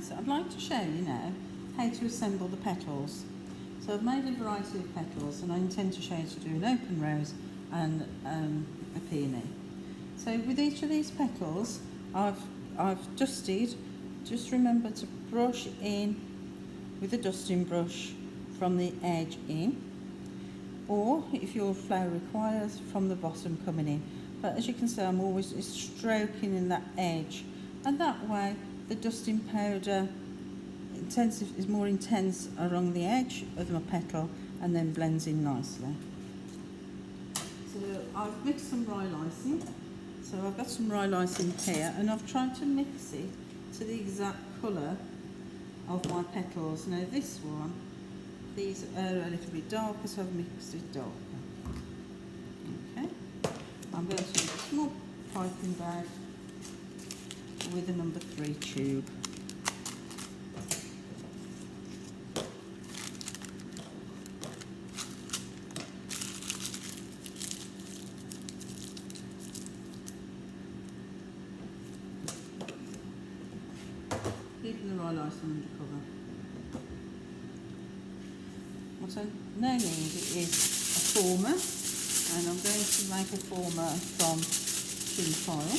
So I'd like to show you now how to assemble the petals. So I've made a variety of petals and I intend to show you to do an open rose and a peony. So with each of these petals I've dusted. Just remember to brush in with a dusting brush from the edge in, or if your flower requires, from the bottom coming in. But as you can see, I'm always stroking in that edge, and that way the dusting powder is more intense along the edge of my petal and then blends in nicely. So I've mixed some Rye Icing. So I've got some Rye Icing here and I've tried to mix it to the exact colour of my petals. Now this one, these are a little bit darker, so I've mixed it darker. Okay, I'm going to use a small piping bag with a number 3 tube. Keeping the Rye Icing under cover. What I now need is a former, and I'm going to make a former from tin foil.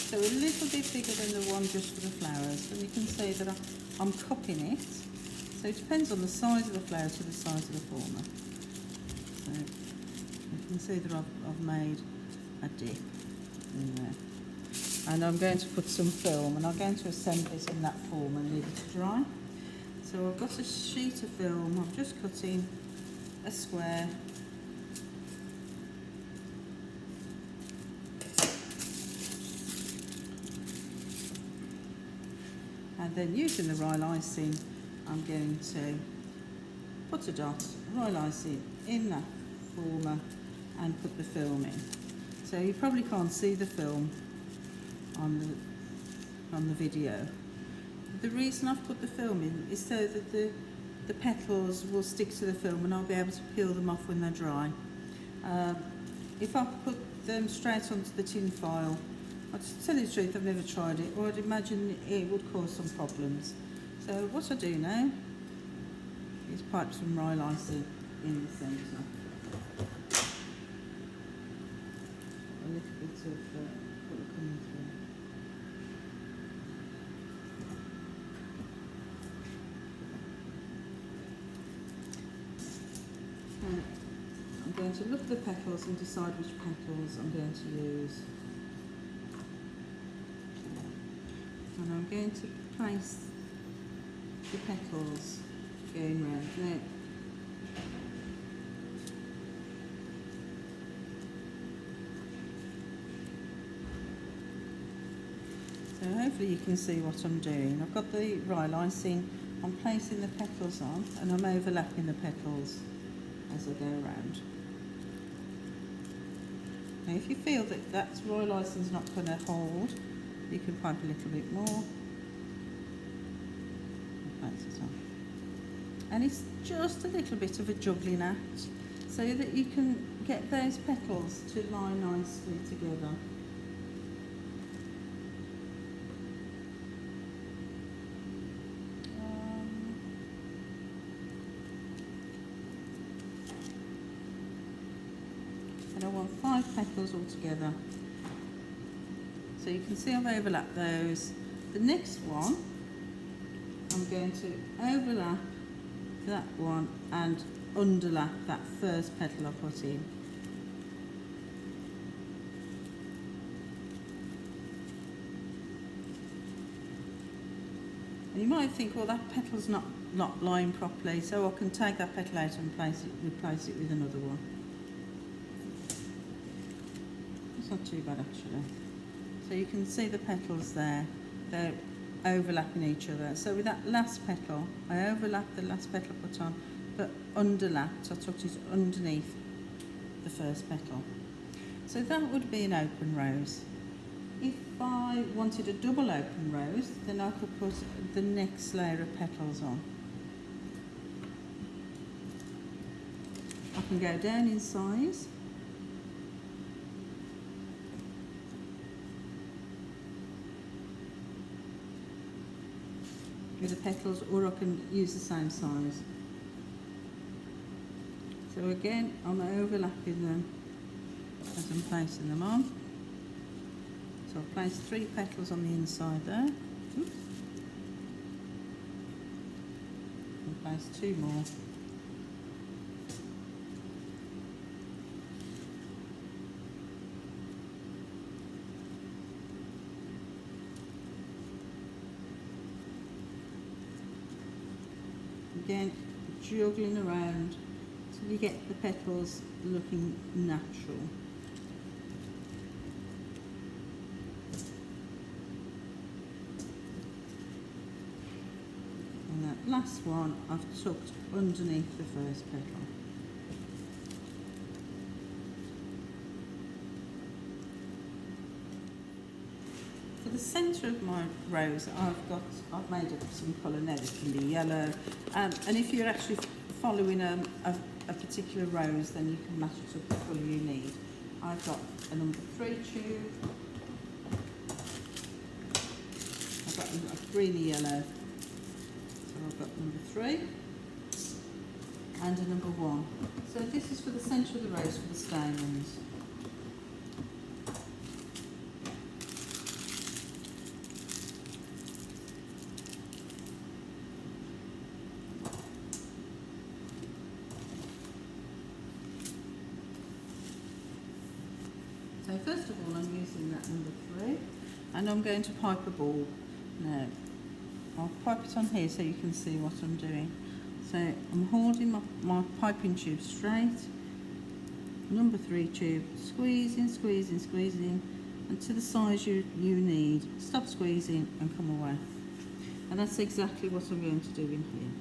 So a little bit bigger than the one just for the flowers, and you can see that I'm cupping it. So it depends on the size of the flower to the size of the former. So you can see that I've made a dip in there. And I'm going to put some film and I'm going to assemble it in that form and leave it to dry. So I've got a sheet of film, I'm just cutting a square. And then using the Rye Icing, I'm going to put a dot of Rye Icing in that former and put the film in. So you probably can't see the film on the video. The reason I've put the film in is so that the petals will stick to the film and I'll be able to peel them off when they're dry. If I put them straight onto the tin foil, to tell you the truth, I've never tried it, or I'd imagine it would cause some problems. So what I do now is pipe some Rye Icing in the centre. A little bit of colour coming through. I'm going to look at the petals and decide which petals I'm going to use. And I'm going to place the petals going round. Now, so hopefully you can see what I'm doing. I've got the Rye Icing, I'm placing the petals on and I'm overlapping the petals as I go around. Now if you feel that that Rye Icing is not going to hold, you can pipe a little bit more and place it on. And it's just a little bit of a juggling act so that you can get those petals to lie nicely together. And I want 5 petals all together. So you can see I've overlapped those. The next one, I'm going to overlap that one and underlap that first petal I put in. And you might think, well, that petal's not lying properly, so I can take that petal out and replace it with another one. It's not too bad actually. So you can see the petals there, they're overlapping each other. So with that last petal, I overlapped the last petal I put on, but underlapped, I tucked it underneath the first petal. So that would be an open rose. If I wanted a double open rose, then I could put the next layer of petals on. I can go down in size. with the petals, or I can use the same size. So again, I'm overlapping them as I'm placing them on. So I've placed 3 petals on the inside there. Oops. And place 2 more. Again, juggling around till you get the petals looking natural. And that last one I've tucked underneath the first petal. For the centre of my rose, I've made up some colour now. This can be yellow, and if you're actually following a particular rose, then you can match it to the colour you need. I've got a number 3 tube. I've got a greeny yellow. So I've got number 3 and a number 1. So this is for the centre of the rose for the stamens. So first of all, I'm using that number 3, and I'm going to pipe a ball. Now, I'll pipe it on here so you can see what I'm doing. So I'm holding my piping tube straight, number 3 tube, squeezing, squeezing, squeezing, and to the size you need. Stop squeezing and come away. And that's exactly what I'm going to do in here.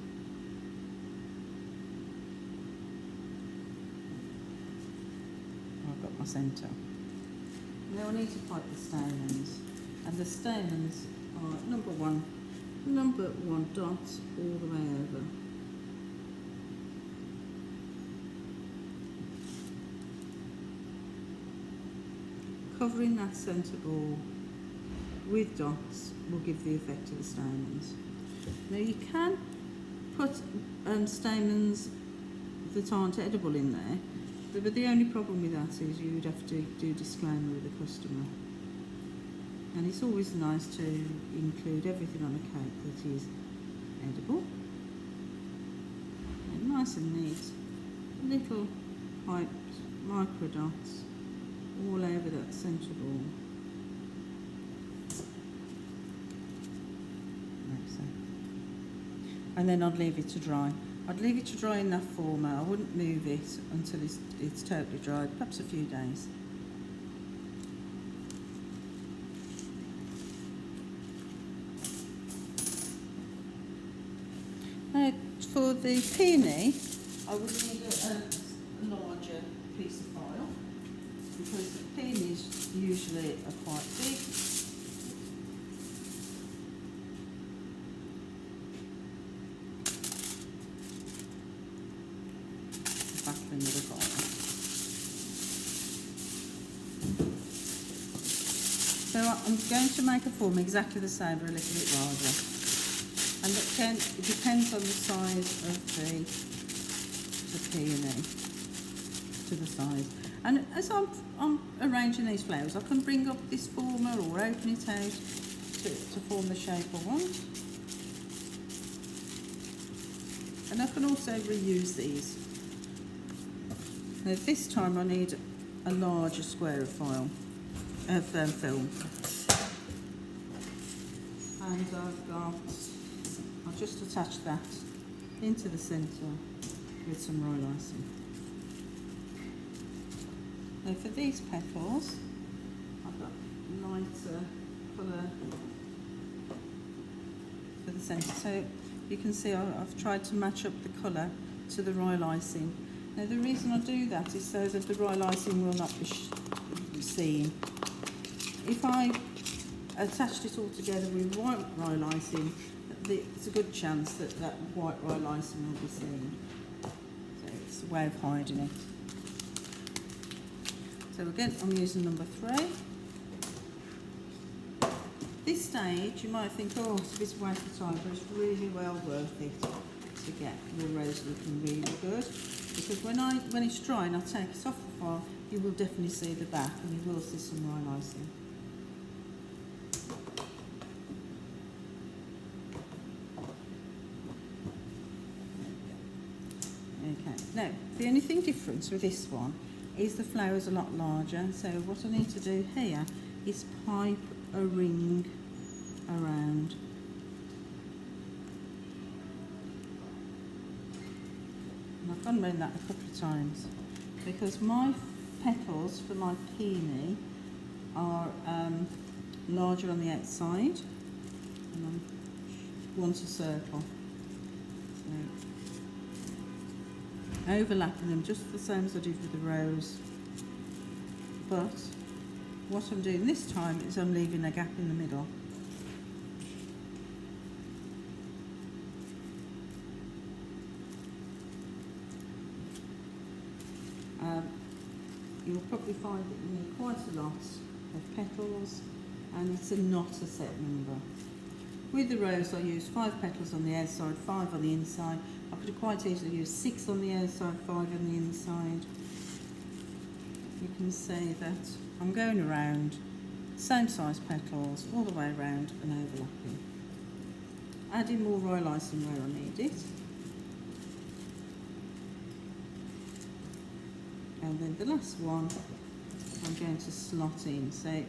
I've got my centre. Now I need to pipe the stamens, and the stamens are number 1 dots all the way over. Covering that centre ball with dots will give the effect of the stamens. Now you can put stamens that aren't edible in there, but the only problem with that is you would have to do a disclaimer with the customer. And it's always nice to include everything on a cake that is edible. And nice and neat. Little piped micro dots all over that centre ball. Like so. And then I'd leave it to dry. I'd leave it to dry in that format. I wouldn't move it until it's totally dried, perhaps a few days. Now, for the peony, I would need a larger piece of foil, because the peonies usually are quite big. With a foil. So I'm going to make a form exactly the same, but a little bit larger. And it depends on the size of the peony to the size. And as I'm arranging these flowers, I can bring up this former or open it out to form the shape I want. And I can also reuse these. Now this time I need a larger square of foil, film. And I'll just attach that into the centre with some Rye Icing. Now for these petals, I've got lighter colour for the centre. So you can see I've tried to match up the colour to the Rye Icing. Now the reason I do that is so that the Rye Icing will not be seen. If I attached it all together with white Rye Icing, it's a good chance that that white Rye Icing will be seen. So it's a way of hiding it. So again, I'm using number 3. This stage you might think, oh, it's a bit of a waste of time, but it's really well worth it to get your rose looking really good. Because when it's dry and I take it off the file, you will definitely see the back and you will see some Rye Icing. Okay, now the only thing different with this one is the flower's a lot larger, so what I need to do here is pipe a ring around. And I've gone around that a couple of times because my petals for my peony are larger on the outside and I want a circle. So, overlapping them just the same as I did with the rose, but what I'm doing this time is I'm leaving a gap in the middle. You'll probably find that you need quite a lot of petals and it's not a set number. With the rose I used 5 petals on the outside, 5 on the inside. I could have quite easily used 6 on the outside, 5 on the inside. You can see that I'm going around, same size petals all the way around and overlapping. Adding more Rye Icing where I need it. And then the last one I'm going to slot in, so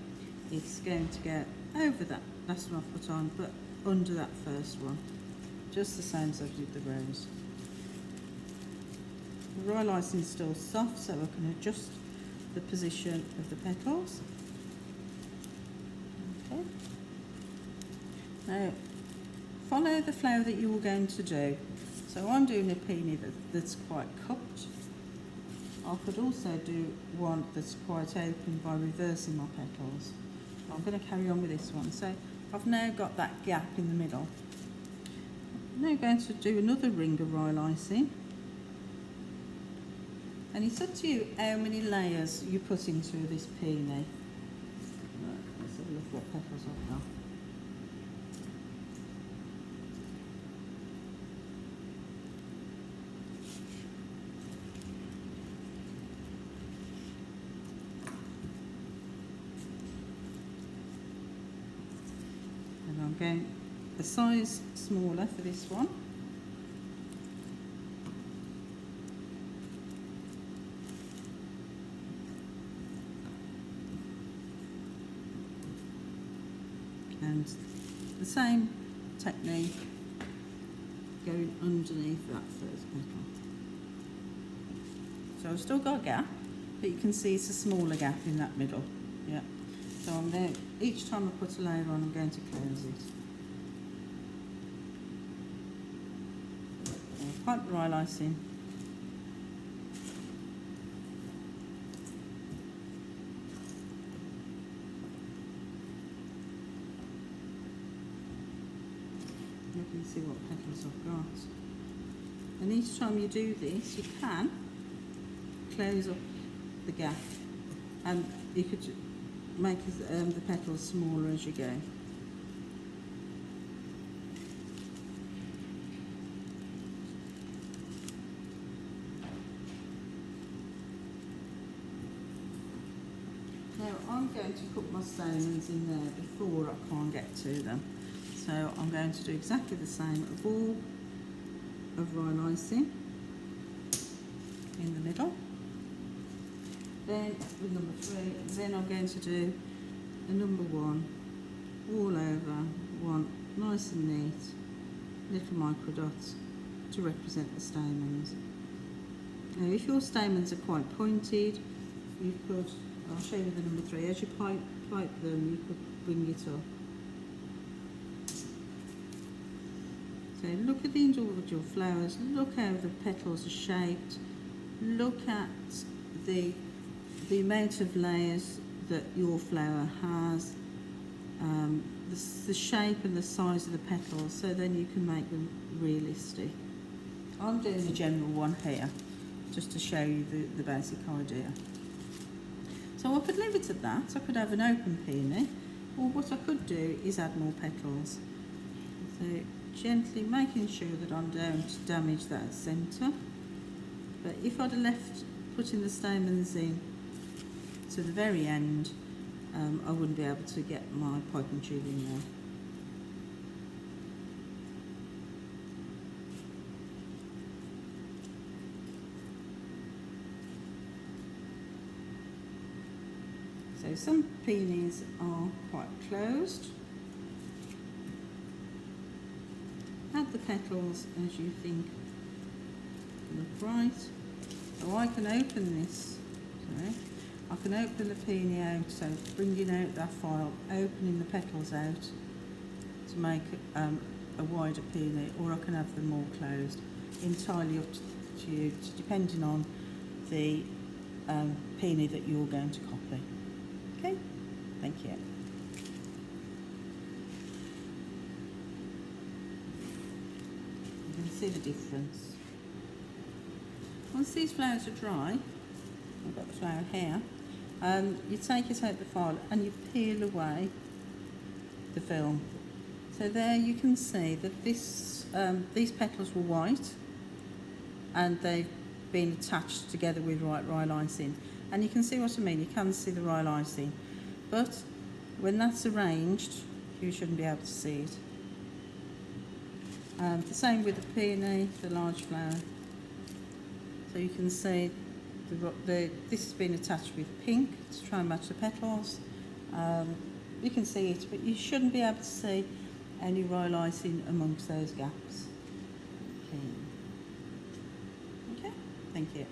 it's going to go over that last one I've put on, but under that first one, just the same as I did the rose. The Rye Icing is still soft, so I can adjust the position of the petals. Okay. Now, follow the flower that you were going to do. So I'm doing a peony that's quite cupped. I could also do one that's quite open by reversing my petals. I'm going to carry on with this one. So I've now got that gap in the middle. I'm now going to do another ring of Rye Icing. And it's up to you how many layers you put into this peony. Right, let's have a look what petals I've got. And I'm going a size smaller for this one. And the same technique going underneath that first petal. So I've still got a gap, but you can see it's a smaller gap in that middle. Yeah. So I'm there, each time I put a layer on, I'm going to close it. Pipe Rye Icing. You can see what petals I've got. And each time you do this, you can close up the gap, and you could make the petals smaller as you go. Now I'm going to put my stamens in there before I can't get to them. So I'm going to do exactly the same, a ball of Rye Icing in the middle. Then with number 3, then I'm going to do a number 1 all over, one nice and neat, little micro dots to represent the stamens. Now if your stamens are quite pointed, you could, I'll show you the number 3, as you pipe them you could bring it up. So look at the individual flowers, look how the petals are shaped, look at the amount of layers that your flower has, the shape and the size of the petals, so then you can make them realistic. I'm doing a general one here, just to show you the basic idea. So I could leave it at that. I could have an open peony, Or what I could do is add more petals. So gently making sure that I don't damage that centre. But if I'd have left putting the stamens in to the very end, I wouldn't be able to get my piping tube in there. So some peonies are quite closed. Add the petals as you think look right. So I can open this, I can open the peony out, so bringing out that file, opening the petals out to make a wider peony, or I can have them all closed. Entirely up to you, depending on the peony that you're going to copy. Okay, thank you. You can see the difference. Once these flowers are dry, I've got the flower here, you take it out the file and you peel away the film. So there you can see that these petals were white and they've been attached together with Rye Icing. And you can see what I mean, you can see the Rye Icing. But when that's arranged, you shouldn't be able to see it. The same with the peony, the large flower. So you can see this has been attached with pink to try and match the petals. You can see it, but you shouldn't be able to see any Rye Icing amongst those gaps. Okay, thank you.